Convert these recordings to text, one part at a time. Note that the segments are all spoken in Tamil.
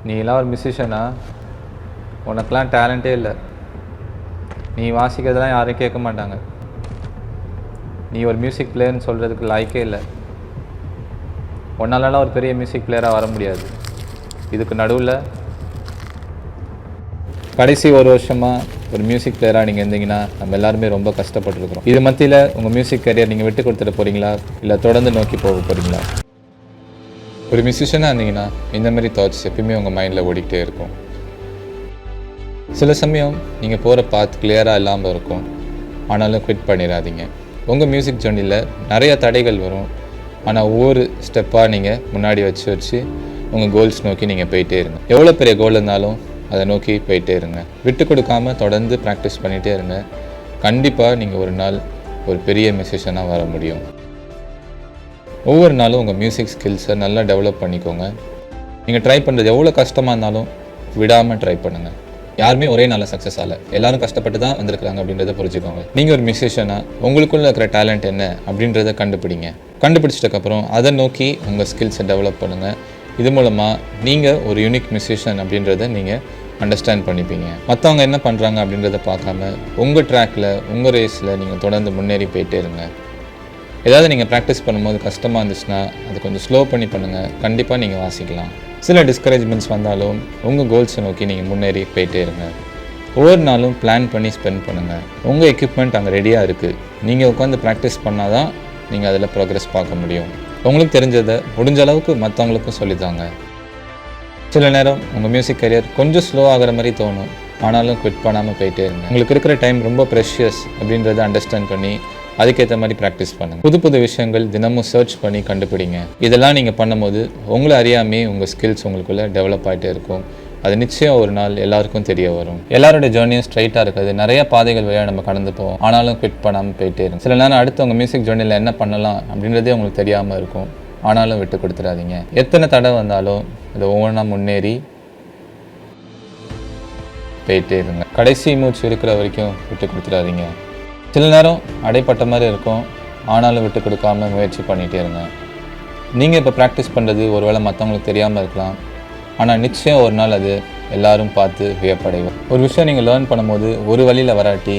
நீலாம் ஒரு மியூசிஷியனா? உனக்கெலாம் டேலண்ட்டே இல்லை. நீ வாசிக்கிறதெல்லாம் யாரும் கேட்க மாட்டாங்க. நீ ஒரு மியூசிக் பிளேயர்னு சொல்கிறதுக்கு லாய்க்கே இல்லை. உன்னாலலாம் ஒரு பெரிய மியூசிக் பிளேயராக வர முடியாது. இதுக்கு நடுவில் கடைசி ஒரு வருஷமாக ஒரு மியூசிக் பிளேயராக நீங்கள் இருந்தீங்கன்னா நம்ம எல்லாருமே ரொம்ப கஷ்டப்பட்டுருக்குறோம். இது மத்தியில் உங்கள் மியூசிக் கரியர் நீங்கள் விட்டு கொடுத்துட்டு போகிறீங்களா, இல்லை தொடர்ந்து நோக்கி போக போகிறீங்களா? ஒரு மியூசிஷியனாக இருந்தீங்கன்னா இந்த மாதிரி தாட்ஸ் எப்பயுமே உங்கள் மைண்டில் ஓடிக்கிட்டே இருக்கும். சில சமயம் நீங்கள் போகிற பாத் கிளியராக இல்லாமல் இருக்கும். ஆனாலும் குவிட் பண்ணிடாதீங்க. உங்கள் மியூசிக் ஜர்னியில் நிறைய தடைகள் வரும். ஆனால் ஒவ்வொரு ஸ்டெப்பாக நீங்கள் முன்னாடி வச்சு உங்கள் கோல்ஸ் நோக்கி நீங்கள் போயிட்டே இருங்க. எவ்வளோ பெரிய கோல் இருந்தாலும் அதை நோக்கி போயிட்டே இருங்க. விட்டு கொடுக்காமல் தொடர்ந்து ப்ராக்டிஸ் பண்ணிகிட்டே இருங்க. கண்டிப்பாக நீங்கள் ஒரு நாள் ஒரு பெரிய மியூசிஷியனாக வர முடியும். ஒவ்வொரு நாளும் உங்கள் மியூசிக் ஸ்கில்ஸை நல்லா டெவலப் பண்ணிக்கோங்க. நீங்கள் ட்ரை பண்ணுறது எவ்வளோ கஷ்டமாக இருந்தாலும் விடாமல் ட்ரை பண்ணுங்கள். யாருமே ஒரே நாளில் சக்ஸஸ் ஆகலை. எல்லோரும் கஷ்டப்பட்டு தான் வந்திருக்கிறாங்க அப்படின்றத புரிஞ்சுக்கோங்க. நீங்கள் ஒரு மியூசிஷியனாக உங்களுக்குள்ளே இருக்கிற டேலண்ட் என்ன அப்படின்றத கண்டுபிடிங்க. கண்டுபிடிச்சதுக்கப்புறம் அதை நோக்கி உங்கள் ஸ்கில்ஸை டெவலப் பண்ணுங்கள். இது மூலமாக நீங்கள் ஒரு யூனிக் மியூசிஷியன் அப்படின்றத நீங்கள் அண்டர்ஸ்டாண்ட் பண்ணிப்பீங்க. மற்றவங்க என்ன பண்ணுறாங்க அப்படின்றத பார்க்காம உங்கள் ட்ராக்கில் உங்கள் ரேஸில் நீங்கள் தொடர்ந்து முன்னேறி போயிட்டே இருங்க. ஏதாவது நீங்கள் ப்ராக்டிஸ் பண்ணும்போது கஷ்டமாக இருந்துச்சுன்னா அது கொஞ்சம் ஸ்லோ பண்ணி பண்ணுங்கள். கண்டிப்பாக நீங்கள் வாசிக்கலாம். சில டிஸ்கரேஜ்மெண்ட்ஸ் வந்தாலும் உங்கள் கோல்ஸை நோக்கி நீங்கள் முன்னேறி போயிட்டே இருங்க. ஒவ்வொரு நாளும் பிளான் பண்ணி ஸ்பெண்ட் பண்ணுங்கள். உங்கள் எக்யூப்மெண்ட் அங்கே ரெடியாக இருக்குது. நீங்கள் உட்காந்து ப்ராக்டிஸ் பண்ணால் தான் நீங்கள் அதில் ப்ரோக்ரஸ் பார்க்க முடியும். உங்களுக்கு தெரிஞ்சதை முடிஞ்ச அளவுக்கு மற்றவங்களுக்கும் சொல்லித்தாங்க. சில நேரம் உங்கள் மியூசிக் கரியர் கொஞ்சம் ஸ்லோ ஆகிற மாதிரி தோணும். ஆனாலும் குவிட் பண்ணாமல் போயிட்டே இருங்க. உங்களுக்கு இருக்கிற டைம் ரொம்ப ப்ரெஷியஸ் அப்படின்றத அண்டர்ஸ்டாண்ட் பண்ணி அதுக்கேற்ற மாதிரி ப்ராக்டிஸ் பண்ணுங்கள். புது புது விஷயங்கள் தினமும் சர்ச் பண்ணி கண்டுபிடிங்க. இதெல்லாம் நீங்கள் பண்ணும்போது உங்களை அறியாமே உங்கள் ஸ்கில்ஸ் உங்களுக்குள்ளே டெவலப் ஆகிட்டே இருக்கும். அது நிச்சயம் ஒரு நாள் எல்லாருக்கும் தெரிய வரும். எல்லாரோட ஜேர்னியும் ஸ்ட்ரைட்டாக இருக்காது. நிறைய பாதைகள் வழியாக நம்ம கடந்து போவோம். ஆனாலும் குவிட் பண்ணாமல் போயிட்டே இருக்கும். சில நேரம் அடுத்து உங்கள் மியூசிக் ஜேர்னியில் என்ன பண்ணலாம் அப்படின்றதே உங்களுக்கு தெரியாமல் இருக்கும். ஆனாலும் விட்டு கொடுத்துடாதீங்க. எத்தனை தடை வந்தாலும் அதை ஒவ்வொன்றா முன்னேறி போயிட்டே இருங்க. கடைசி மூச்சு இருக்கிற வரைக்கும் விட்டு கொடுத்துடாதீங்க. சில நேரம் அடைப்பட்ட மாதிரி இருக்கும். ஆனாலும் விட்டு கொடுக்காம முயற்சி பண்ணிகிட்டே இருங்க. நீங்கள் இப்போ ப்ராக்டிஸ் பண்ணுறது ஒருவேளை மற்றவங்களுக்கு தெரியாமல் இருக்கலாம். ஆனால் நிச்சயம் ஒரு நாள் அது எல்லாரும் பார்த்து வியப்படையும். ஒரு விஷயம் நீங்கள் லேர்ன் பண்ணும்போது ஒரு வழியில் வராட்டி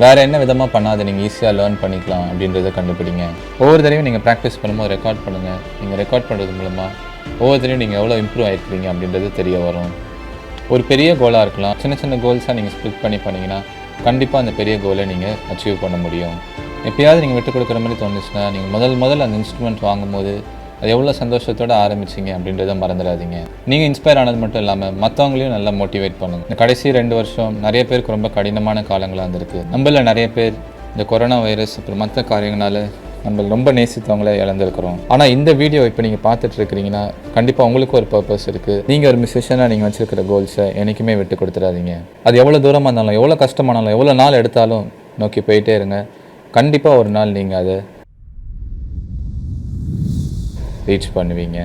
வேறு என்ன விதமாக பண்ணால் அதை நீங்கள் ஈஸியாக லேர்ன் பண்ணிக்கலாம் அப்படின்றத கண்டுபிடிங்க. ஒவ்வொரு தடவையும் நீங்கள் ப்ராக்டிஸ் பண்ணும்போது ரெக்கார்ட் பண்ணுங்கள். நீங்கள் ரெக்கார்ட் பண்ணுறது மூலமாக ஒவ்வொரு தடவையும் நீங்கள் எவ்வளோ இம்ப்ரூவ் ஆகிருக்கிறீங்க அப்படின்றது தெரிய வரும். ஒரு பெரிய கோலாக இருக்கலாம். சின்ன சின்ன கோல்ஸாக நீங்கள் ஸ்ப்ளிட் பண்ணி பண்ணிங்கன்னா கண்டிப்பாக அந்த பெரிய கோலை நீங்கள் அச்சீவ் பண்ண முடியும். எப்பயாவது நீங்கள் விட்டு கொடுக்குற மாதிரி தோணுச்சுன்னா நீங்கள் முதல்ல அந்த இன்ஸ்ட்ருமெண்ட் வாங்கும்போது அது எவ்வளோ சந்தோஷத்தோடு ஆரம்பிச்சிங்க அப்படின்றத மறந்துடாதீங்க. நீங்கள் இன்ஸ்பயர் ஆனது மட்டும் இல்லாமல் மற்றவங்களையும் நல்லா மோட்டிவேட் பண்ணுங்கள். இந்த கடைசி 2 வருஷம் நிறைய பேருக்கு ரொம்ப கடினமான காலங்களாக இருந்திருக்கு. நம்மள நிறைய பேர் இந்த கொரோனா வைரஸ் அப்புறம் மற்ற காரியங்களால் நம்ம ரொம்ப நேசித்தவங்களே இழந்திருக்கிறோம். ஆனால் இந்த வீடியோ இப்போ நீங்கள் பார்த்துட்டு இருக்கிறீங்கன்னா கண்டிப்பாக உங்களுக்கு ஒரு பர்பஸ் இருக்குது. நீங்கள் ஒரு மியூசிஷியனாக நீங்கள் வச்சுருக்கிற கோல்ஸை என்றைக்குமே விட்டு கொடுத்துடாதீங்க. அது எவ்வளோ தூரமாக இருந்தாலும் எவ்வளோ கஷ்டமானாலும் எவ்வளோ நாள் எடுத்தாலும் நோக்கி போயிட்டே இருங்க. கண்டிப்பாக ஒரு நாள் நீங்கள் அதை ரீச் பண்ணுவீங்க.